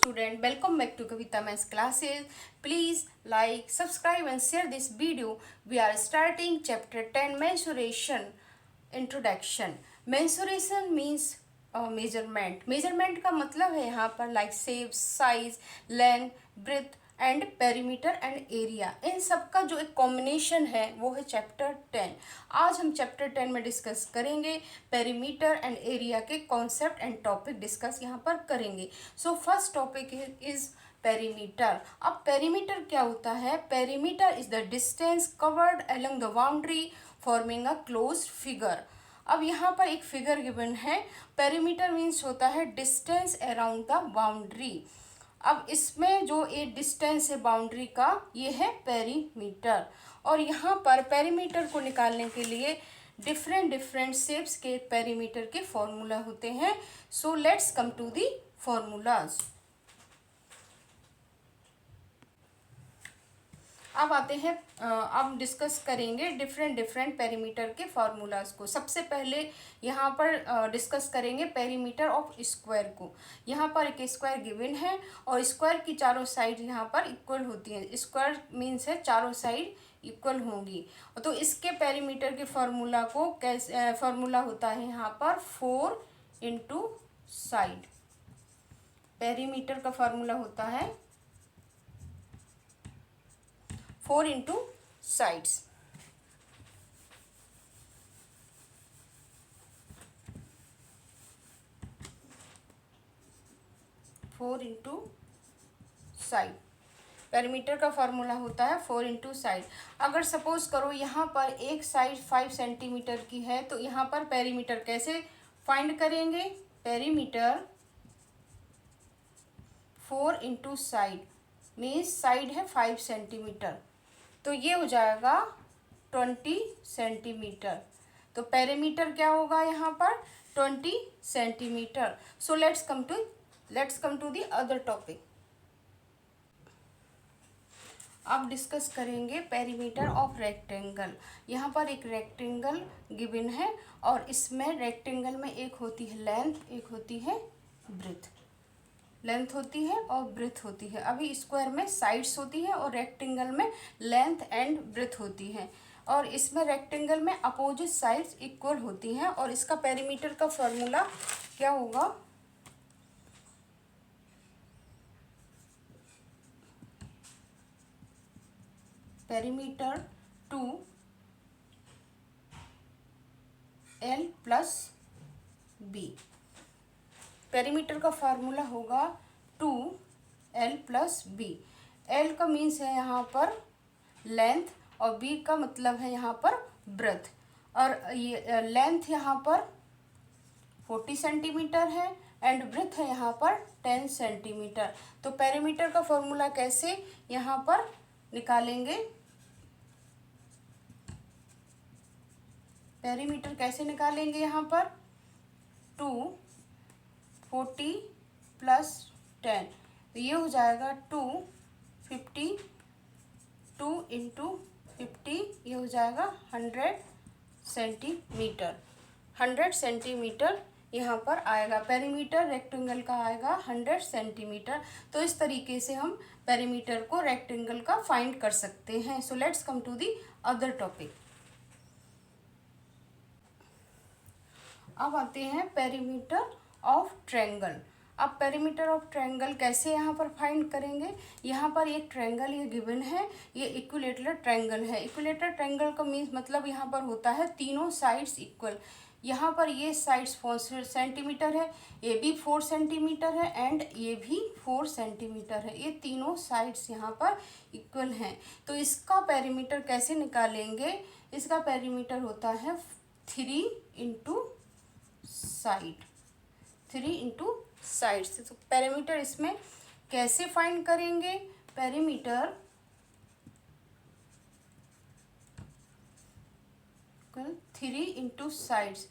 student, welcome back to Kavita Maths classes. Please like, subscribe and share this video. We are starting chapter 10 mensuration introduction. Mensuration means measurement. Measurement का मतलब है यहाँ पर like shape, size, length, breadth and perimeter and area, इन सब का जो एक कॉम्बिनेशन है वो है चैप्टर 10। आज हम चैप्टर 10 में डिस्कस करेंगे पेरीमीटर एंड एरिया के कॉन्सेप्ट एंड टॉपिक डिस्कस यहाँ पर करेंगे। So first topic is perimeter. अब पेरीमीटर क्या होता है? Perimeter is the distance covered along the boundary forming a closed figure. अब यहाँ पर एक फिगर गिवन है। पेरीमीटर मीन्स होता है डिस्टेंस अराउंड द बाउंड्री। अब इसमें जो ये डिस्टेंस है बाउंड्री का, ये है पेरीमीटर। और यहाँ पर पेरीमीटर को निकालने के लिए डिफरेंट शेप्स के पेरीमीटर के फॉर्मूला होते हैं। So let's come to the formulas. अब आते हैं, अब डिस्कस करेंगे डिफरेंट पेरीमीटर के फार्मूलाज को। सबसे पहले यहाँ पर डिस्कस करेंगे पेरीमीटर ऑफ स्क्वायर को। यहाँ पर एक स्क्वायर गिवन है और स्क्वायर की चारों साइड यहाँ पर इक्वल होती हैं। स्क्वायर मीन्स है चारों साइड इक्वल होंगी। तो इसके पेरीमीटर के फार्मूला को कैसे, फार्मूला होता है यहाँ पर 4 इंटू साइड। पेरीमीटर का फार्मूला होता है 4 इंटू साइड्स। पेरीमीटर का फॉर्मूला होता है 4 इंटू साइड। अगर सपोज करो यहाँ पर एक साइड 5 सेंटीमीटर की है तो यहाँ पर पेरीमीटर कैसे फाइंड करेंगे? Perimeter 4 into side means side है 5 सेंटीमीटर, तो ये हो जाएगा 20 सेंटीमीटर। तो पेरीमीटर क्या होगा यहाँ पर? 20 centimetre. So let's come to the other topic. अब डिस्कस करेंगे पेरीमीटर ऑफ रेक्टेंगल। यहाँ पर एक रेक्टेंगल गिवन है और इसमें रेक्टेंगल में एक होती है लेंथ, एक होती है ब्रेथ। लेंथ होती है और ब्रेथ होती है। अभी स्क्वायर में साइड्स होती है और रेक्टेंगल में लेंथ एंड ब्रेथ होती है। और इसमें रेक्टेंगल में अपोजिट साइड्स इक्वल होती हैं। और इसका पेरीमीटर का फॉर्मूला क्या होगा? Perimeter 2L plus b. Perimeter का फार्मूला होगा 2L प्लस बी। L का मीन्स है यहाँ पर लेंथ और B का मतलब है यहाँ पर ब्रेथ। और ये लेंथ यहाँ पर 40 सेंटीमीटर है एंड ब्रेथ है यहाँ पर 10 सेंटीमीटर। तो पेरीमीटर का फॉर्मूला कैसे यहाँ पर निकालेंगे? पेरीमीटर कैसे निकालेंगे यहाँ पर? 240 प्लस 10, तो ये हो जाएगा 250, 2 इंटू 50, ये हो जाएगा 100 सेंटीमीटर। 100 सेंटीमीटर यहाँ पर आएगा। पेरीमीटर रेक्टेंगल का आएगा 100 सेंटीमीटर। तो इस तरीके से हम पेरीमीटर को रेक्टेंगल का फाइंड कर सकते हैं। So let's come to the other topic. अब आते हैं पेरीमीटर ऑफ ट्रायंगल। अब पेरीमीटर ऑफ ट्रायंगल कैसे यहाँ पर फाइंड करेंगे? यहाँ पर एक ट्रायंगल ये गिवन है, ये इक्विलेटरल ट्रायंगल है। इक्विलेटरल ट्रायंगल का मीन्स मतलब यहाँ पर होता है तीनों साइड्स इक्वल। यहाँ पर ये साइड्स 4 सेंटीमीटर है, ये भी 4 सेंटीमीटर है एंड ये भी 4 सेंटीमीटर है। ये तीनों साइड्स यहाँ पर इक्वल हैं। तो इसका पेरीमीटर कैसे निकालेंगे? इसका पेरीमीटर होता है 3 इंटू साइड। 3 इंटू साइड से। तो पेरीमीटर इसमें कैसे फाइंड करेंगे? Perimeter 3 into sides.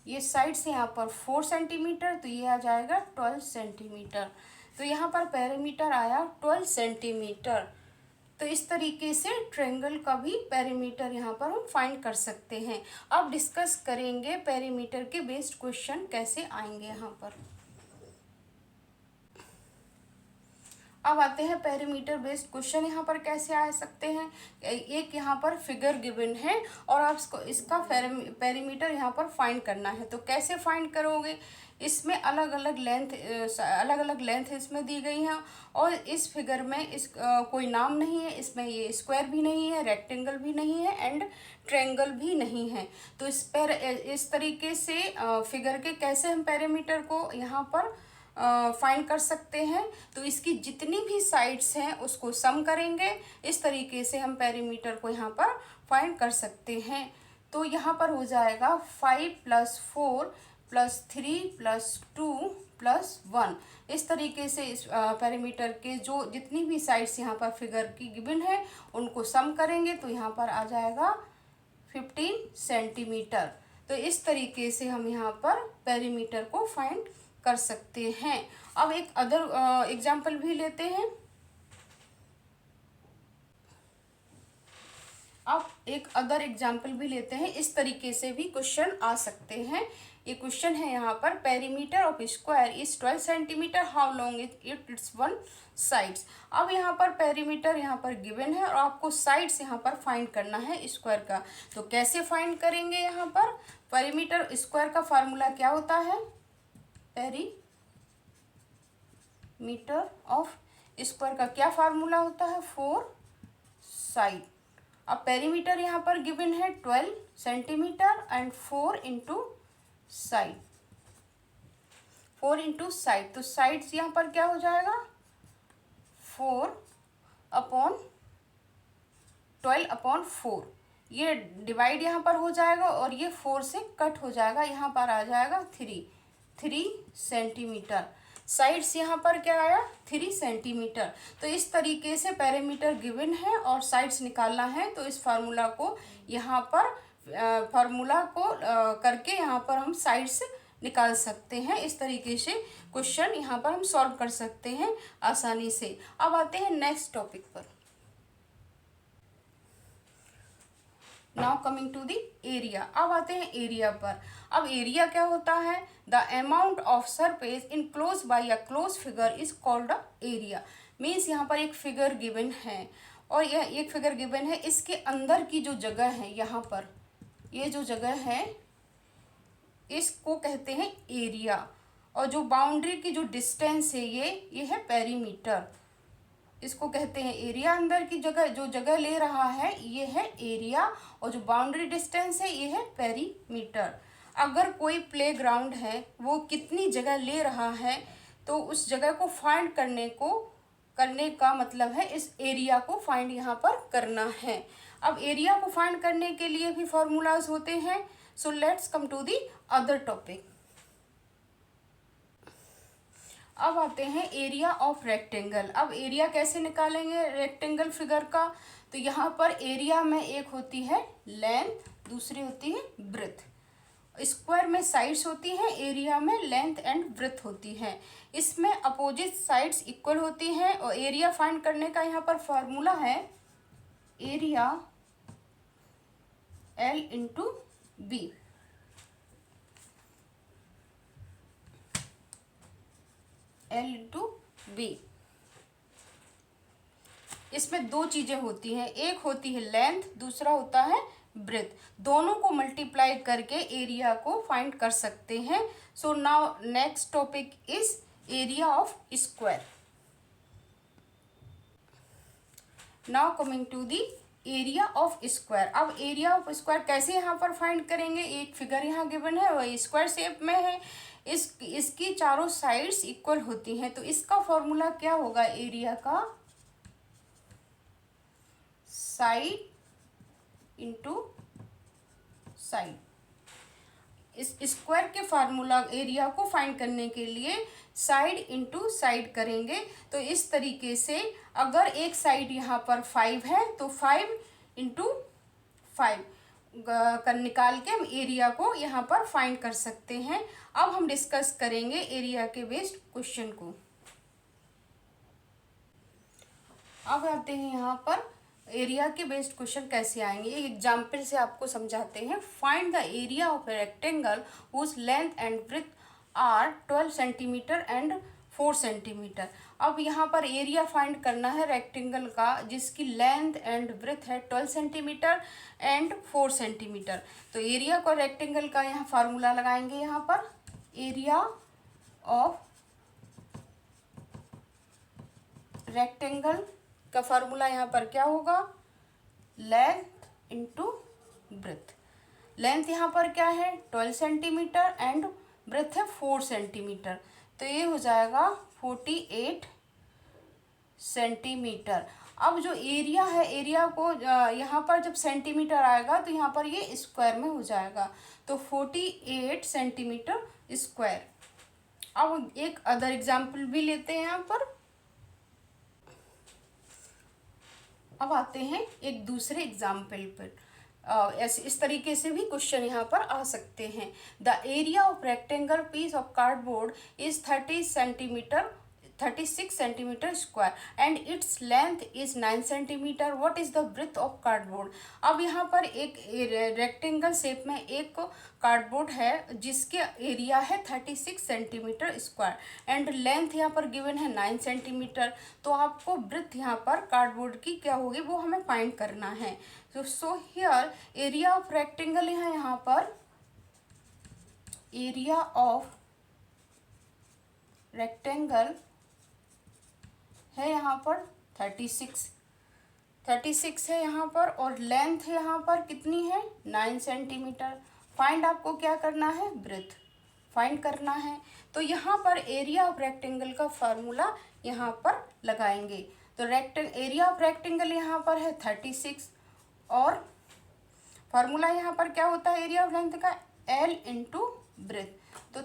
ये साइड से यहाँ पर 4 सेंटीमीटर, तो ये आ जाएगा 12 सेंटीमीटर। तो यहाँ पर पेरीमीटर आया 12 सेंटीमीटर। तो इस तरीके से ट्रायंगल का भी पेरीमीटर यहाँ पर हम फाइंड कर सकते हैं। अब डिस्कस करेंगे पेरीमीटर के बेस्ड क्वेश्चन कैसे आएंगे यहाँ पर। अब आते हैं पेरीमीटर बेस्ड क्वेश्चन। यहाँ पर कैसे आ सकते हैं, एक यहाँ पर फिगर गिवन है और आप इसका पेरीमीटर यहाँ पर फाइंड करना है। तो कैसे फाइंड करोगे, इसमें अलग अलग लेंथ इसमें दी गई हैं और इस फिगर में कोई नाम नहीं है, इसमें ये स्क्वायर भी नहीं है, रेक्टेंगल भी नहीं है एंड ट्रायंगल भी नहीं है। तो इस तरीके से फिगर के कैसे हम पेरीमीटर को यहाँ पर फाइंड कर सकते हैं। तो इसकी जितनी भी साइड्स हैं उसको सम करेंगे, इस तरीके से हम पेरीमीटर को यहाँ पर फाइंड कर सकते हैं। तो यहाँ पर हो जाएगा 5 + 4 + 3 + 2 + 1। इस तरीके से इस पेरीमीटर के जो जितनी भी साइड्स यहाँ पर फिगर की गिवन है उनको सम करेंगे तो यहाँ पर आ जाएगा 15 सेंटीमीटर। तो इस तरीके से हम यहाँ पर पेरीमीटर को फाइंड कर सकते हैं। अब एक अदर एग्जाम्पल भी लेते हैं। अब एक अदर एग्जाम्पल भी लेते हैं, इस तरीके से भी क्वेश्चन आ सकते हैं। ये क्वेश्चन है यहाँ पर, perimeter of square is 12 centimetre, how long it's one sides. अब यहाँ पर पेरीमीटर यहाँ पर गिवन है और आपको साइड्स यहाँ पर फाइंड करना है स्क्वायर का। तो कैसे फाइंड करेंगे, यहाँ पर पेरीमीटर स्क्वायर का फार्मूला क्या होता है, पेरीमीटर ऑफ स्क्वायर का क्या फार्मूला होता है, 4 साइड। अब पेरीमीटर यहाँ पर गिवन है 12 centimetre and 4 into side, 4 into side. तो साइड्स यहाँ पर क्या हो जाएगा, 4/12/4। ये डिवाइड यहाँ पर हो जाएगा और ये 4 से कट हो जाएगा, यहाँ पर आ जाएगा 3 सेंटीमीटर। साइड्स यहाँ पर क्या आया, 3 सेंटीमीटर। तो इस तरीके से पेरीमीटर गिवन है और साइड्स निकालना है। तो इस फार्मूला को यहाँ पर करके यहाँ पर हम साइड्स निकाल सकते हैं। इस तरीके से क्वेश्चन यहाँ पर हम सॉल्व कर सकते हैं आसानी से। अब आते हैं नेक्स्ट टॉपिक पर। Now coming to the area. अब आते हैं एरिया पर। अब एरिया क्या होता है, the amount of surface enclose by a close figure is called a area. Means यहाँ पर एक फिगर गिवन है और यह एक फिगर गिवन है, इसके अंदर की जो जगह है, यहाँ पर ये जो जगह है इसको कहते हैं एरिया, और जो बाउंड्री की जो डिस्टेंस है ये है पेरीमीटर, इसको कहते हैं एरिया। अंदर की जगह जो जगह ले रहा है ये है एरिया और जो बाउंड्री डिस्टेंस है ये है पेरीमीटर। अगर कोई प्लेग्राउंड है वो कितनी जगह ले रहा है तो उस जगह को फाइंड करने का मतलब है इस एरिया को फाइंड यहाँ पर करना है। अब एरिया को फाइंड करने के लिए भी फॉर्मूलाज होते हैं। So let's come to the other topic. अब आते हैं एरिया ऑफ रेक्टेंगल। अब एरिया कैसे निकालेंगे रेक्टेंगल फिगर का, तो यहाँ पर एरिया में एक होती है लेंथ, दूसरी होती है ब्रेथ। स्क्वायर में साइड्स होती हैं, एरिया में लेंथ एंड ब्रेथ होती है। इसमें अपोजिट साइड्स इक्वल होती हैं और एरिया फाइंड करने का यहाँ पर फॉर्मूला है area L into b. L into b. इसमें दो चीजें होती हैं, एक होती है लेंथ, दूसरा होता है ब्रेथ। दोनों को मल्टीप्लाई करके एरिया को फाइंड कर सकते हैं। So now next topic is area of square. Now coming to the area of square. अब एरिया ऑफ स्क्वायर कैसे यहाँ पर फाइंड करेंगे, एक फिगर यहाँ गिवन है और स्क्वायर शेप में है, इसकी चारों साइड्स इक्वल होती हैं। तो इसका फॉर्मूला क्या होगा, एरिया का साइड इंटू साइड। इस स्क्वायर के फार्मूला एरिया को फाइंड करने के लिए साइड इंटू साइड करेंगे। तो इस तरीके से अगर एक साइड यहाँ पर 5 है तो 5 इंटू 5 कर निकाल के हम एरिया को यहाँ पर फाइंड कर सकते हैं। अब हम डिस्कस करेंगे एरिया के बेस्ड क्वेश्चन को। अब आते हैं यहाँ पर एरिया के बेस्ड क्वेश्चन कैसे आएंगे, एक एग्जाम्पल से आपको समझाते हैं। Find the area of a rectangle whose length and breadth are 12 centimetre and 4 centimetre. अब यहाँ पर एरिया फाइंड करना है रेक्टेंगल का जिसकी लेंथ एंड ब्रेथ है 12 सेंटीमीटर एंड 4 सेंटीमीटर। तो एरिया को रेक्टेंगल का यहाँ फार्मूला लगाएंगे। यहाँ पर एरिया ऑफ रेक्टेंगल का फार्मूला यहाँ पर क्या होगा, लेंथ इंटू ब्रेथ। लेंथ यहाँ पर क्या है 12 सेंटीमीटर एंड ब्रेथ है 4 सेंटीमीटर, तो ये हो जाएगा 48 सेंटीमीटर। अब जो एरिया है, एरिया को यहाँ पर जब सेंटीमीटर आएगा तो यहाँ पर ये स्क्वायर में हो जाएगा, तो 48 सेंटीमीटर स्क्वायर। अब एक अदर एग्जाम्पल भी लेते हैं यहाँ पर। अब आते हैं एक दूसरे एग्जाम्पल पर। ऐसे इस तरीके से भी क्वेश्चन यहाँ पर आ सकते हैं। The area of rectangle piece of cardboard is 36 centimetre square and its length is 9 centimetre. What is the breadth of cardboard. अब यहाँ पर एक रेक्टेंगल शेप में एक कार्डबोर्ड है जिसके एरिया है 36 सेंटीमीटर स्क्वायर एंड लेंथ यहाँ पर गिवन है 9 सेंटीमीटर। तो आपको ब्रेथ यहाँ पर कार्डबोर्ड की क्या होगी वो हमें फाइंड करना है। तो so here area of rectangle है यहाँ पर एरिया ऑफ रेक्टेंगल है यहाँ पर 36 है यहाँ पर, और लेंथ है यहाँ पर कितनी है 9 सेंटीमीटर। फाइंड आपको क्या करना है, ब्रेथ फाइंड करना है। तो यहाँ पर एरिया ऑफ रेक्टेंगल का फार्मूला यहाँ पर लगाएंगे। तो एरिया ऑफ रेक्टेंगल यहाँ पर है 36 और फार्मूला यहाँ पर क्या होता है एरिया ऑफ लेंथ का, L इंटू ब्रेथ। तो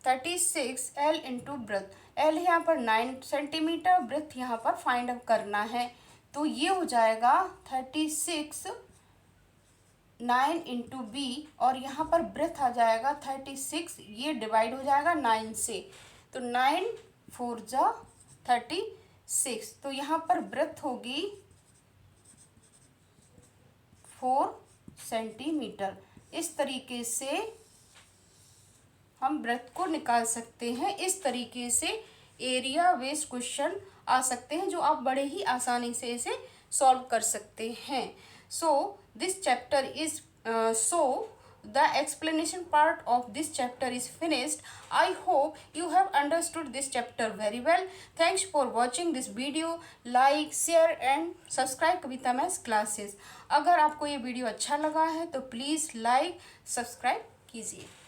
36 L इंटू ब्रेथ। L यहाँ पर 9 सेंटीमीटर, ब्रेथ यहाँ पर फाइंड आउट करना है। तो ये हो जाएगा 36 9 इंटू B और यहाँ पर ब्रेथ आ जाएगा 36, ये डिवाइड हो जाएगा 9 से, तो 9 4 जा 36। तो यहाँ पर ब्रेथ होगी 4 सेंटीमीटर। इस तरीके से हम ब्रेथ को निकाल सकते हैं। इस तरीके से एरिया बेस्ड क्वेश्चन आ सकते हैं जो आप बड़े ही आसानी से इसे सॉल्व कर सकते हैं। So this chapter is the explanation part of this chapter is finished. I hope you have understood this chapter very well. Thanks for watching this video. Like, share and subscribe Kavita maths classes. अगर आपको ये video अच्छा लगा है तो please like subscribe कीजिए।